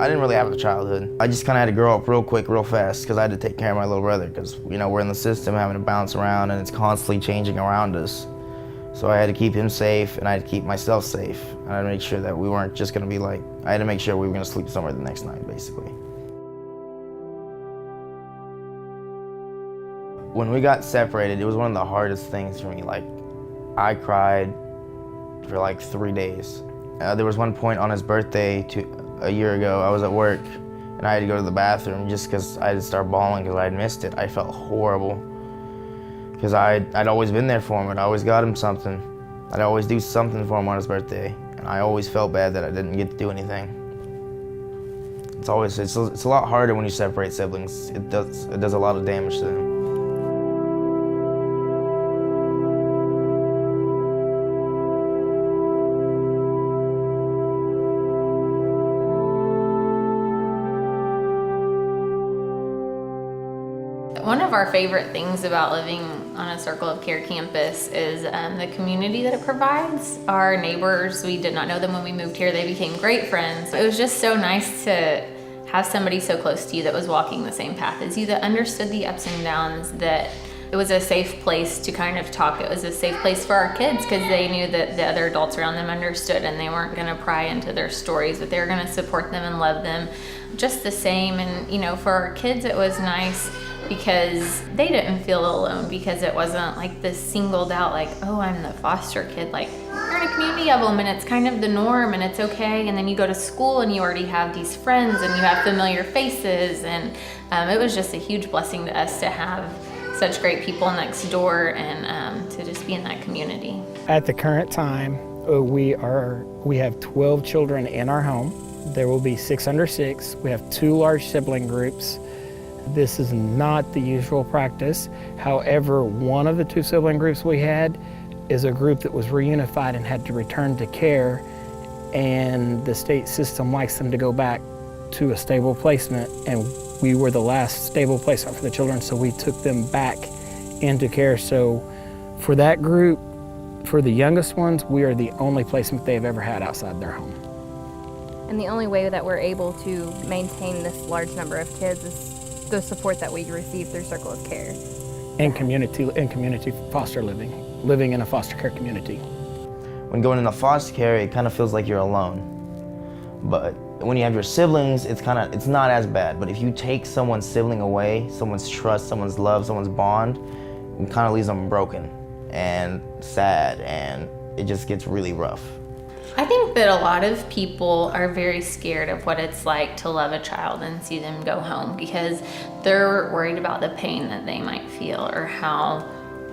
I didn't really have a childhood. I just kind of had to grow up real quick, real fast, because I had to take care of my little brother, because, you know, we're in the system having to bounce around and it's constantly changing around us. So I had to keep him safe and I had to keep myself safe. And I had to make sure that we weren't just gonna be like, I had to make sure we were gonna sleep somewhere the next night, basically. When we got separated, it was one of the hardest things for me. Like, I cried for like 3 days. There was one point on his birthday a year ago, I was at work and I had to go to the bathroom just because I had to start bawling because I had missed it. I felt horrible because I'd always been there for him and I always got him something. I'd always do something for him on his birthday, and I always felt bad that I didn't get to do anything. It's a lot harder when you separate siblings. It does a lot of damage to them. One of our favorite things about living on a Circle of Care campus is the community that it provides. Our neighbors, we did not know them when we moved here. They became great friends. It was just so nice to have somebody so close to you that was walking the same path as you, that understood the ups and downs, that it was a safe place to kind of talk. It was a safe place for our kids because they knew that the other adults around them understood and they weren't gonna pry into their stories, but they were gonna support them and love them just the same. And you know, for our kids, it was nice because they didn't feel alone, because it wasn't like this singled out, like, oh, I'm the foster kid. Like, you're in a community of them and it's kind of the norm and it's okay. And then you go to school and you already have these friends and you have familiar faces. And it was just a huge blessing to us to have such great people next door and to just be in that community. At the current time, we have 12 children in our home. There will be 6 under 6. We have 2 large sibling groups. This is not the usual practice. However, one of the 2 sibling groups we had is a group that was reunified and had to return to care, and the state system likes them to go back to a stable placement, and we were the last stable placement for the children, so we took them back into care. So for that group, for the youngest ones, we are the only placement they've ever had outside their home. And the only way that we're able to maintain this large number of kids is the support that we receive through Circle of Care. And community foster living in a foster care community. When going into foster care, it kind of feels like you're alone. But when you have your siblings, it's not as bad. But if you take someone's sibling away, someone's trust, someone's love, someone's bond, it kind of leaves them broken and sad, and it just gets really rough. I think that a lot of people are very scared of what it's like to love a child and see them go home, because they're worried about the pain that they might feel or how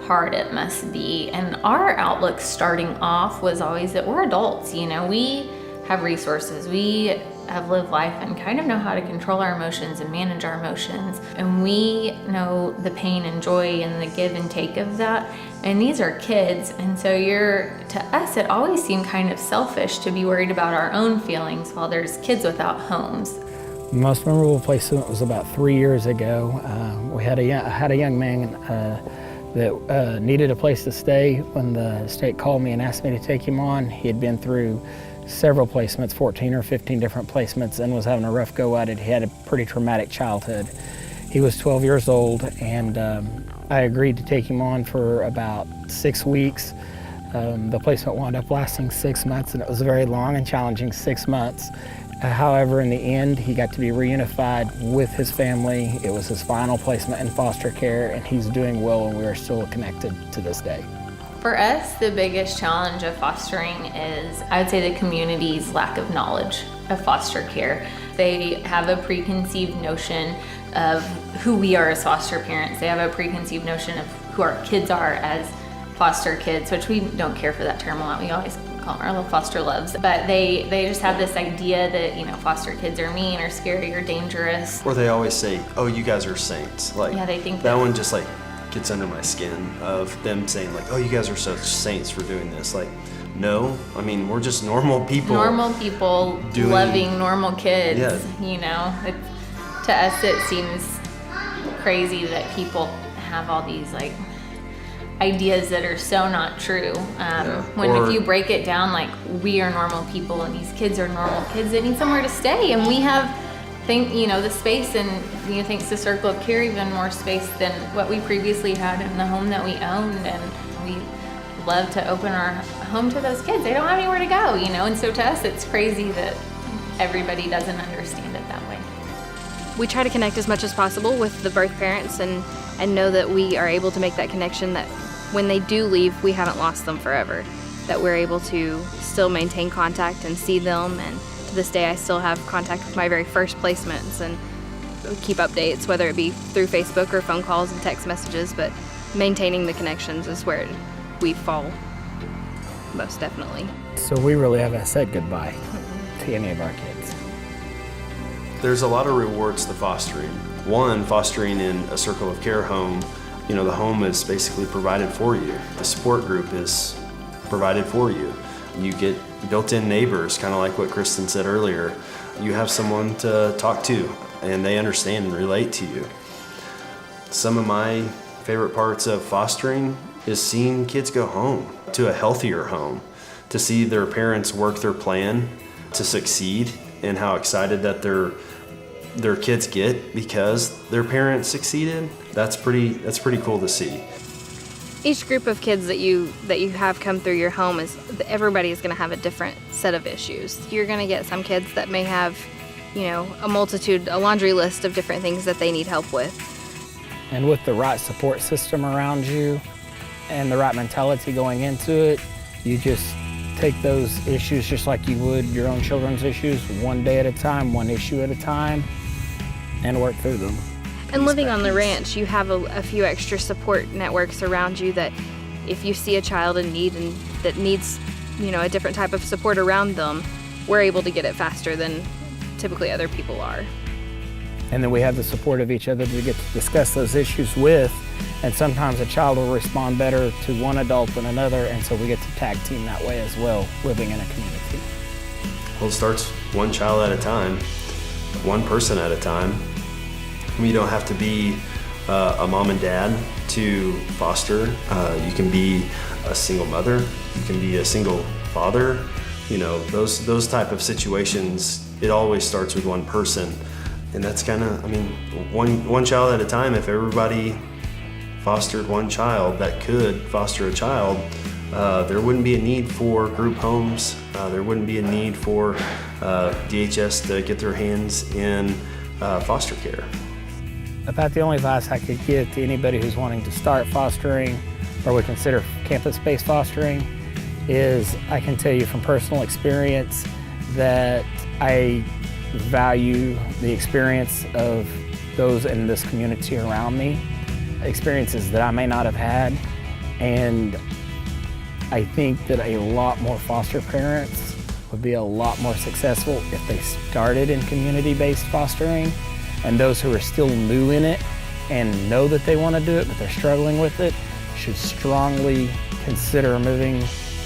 hard it must be. And our outlook starting off was always that we're adults, you know, we have resources, we have lived life and kind of know how to control our emotions and manage our emotions. And we know the pain and joy and the give and take of that. And these are kids. And so to us, it always seemed kind of selfish to be worried about our own feelings while there's kids without homes. The most memorable placement was about 3 years ago. We had a young man that needed a place to stay. When the state called me and asked me to take him on, he had been through several placements, 14 or 15 different placements, and was having a rough go at it. He had a pretty traumatic childhood. He was 12 years old, and I agreed to take him on for about 6 weeks. The placement wound up lasting 6 months, and it was a very long and challenging 6 months. However, in the end, he got to be reunified with his family. It was his final placement in foster care, and he's doing well, and we are still connected to this day. For us, the biggest challenge of fostering is, I would say, the community's lack of knowledge of foster care. They have a preconceived notion of who we are as foster parents. They have a preconceived notion of who our kids are as foster kids, which we don't care for that term a lot. We always call them our little foster loves. But they just have this idea that, you know, foster kids are mean or scary or dangerous. Or they always say, oh, you guys are saints. Like, yeah, they think that one just like gets under my skin, of them saying like, oh, you guys are such saints for doing this. Like, no, I mean, we're just normal people. Normal people loving normal kids. Yeah. You know, to us it seems crazy that people have all these like ideas that are so not true. If you break it down, like, we are normal people and these kids are normal kids that need somewhere to stay, and we have the space, and thanks to Circle of Care, even more space than what we previously had in the home that we owned, and we love to open our home to those kids. They don't have anywhere to go, and so to us it's crazy that everybody doesn't understand it that way. We try to connect as much as possible with the birth parents and know that we are able to make that connection, that when they do leave, we haven't lost them forever, that we're able to still maintain contact and see them. And to this day, I still have contact with my very first placements and keep updates, whether it be through Facebook or phone calls and text messages, but maintaining the connections is where we fall most definitely. So we really haven't said goodbye to any of our kids. There's a lot of rewards to fostering. One, fostering in a Circle of Care home, the home is basically provided for you. The support group is provided for you. You get built-in neighbors, kind of like what Kristen said earlier. You have someone to talk to, and they understand and relate to you. Some of my favorite parts of fostering is seeing kids go home, to a healthier home, to see their parents work their plan to succeed, and how excited that their kids get because their parents succeeded. That's pretty cool to see. Each group of kids that you have come through your home everybody is going to have a different set of issues. You're going to get some kids that may have, a laundry list of different things that they need help with. And with the right support system around you and the right mentality going into it, you just take those issues just like you would your own children's issues, one day at a time, one issue at a time, and work through them. And living on the ranch, you have a few extra support networks around you that if you see a child in need and that needs, a different type of support around them, we're able to get it faster than typically other people are. And then we have the support of each other to get to discuss those issues with, and sometimes a child will respond better to one adult than another, and so we get to tag team that way as well, living in a community. Well, it starts one child at a time, one person at a time. You don't have to be a mom and dad to foster. You can be a single mother, you can be a single father. Those type of situations, it always starts with one person. And that's kind of, one child at a time. If everybody fostered one child that could foster a child, there wouldn't be a need for group homes. There wouldn't be a need for DHS to get their hands in foster care. About the only advice I could give to anybody who's wanting to start fostering or would consider campus-based fostering is I can tell you from personal experience that I value the experience of those in this community around me, experiences that I may not have had, and I think that a lot more foster parents would be a lot more successful if they started in community-based fostering, and those who are still new in it and know that they want to do it but they're struggling with it should strongly consider moving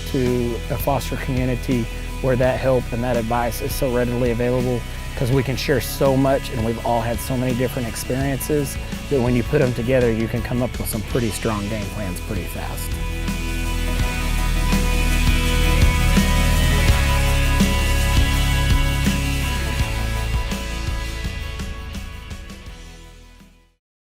to a foster community where that help and that advice is so readily available, because we can share so much and we've all had so many different experiences that when you put them together, you can come up with some pretty strong game plans pretty fast.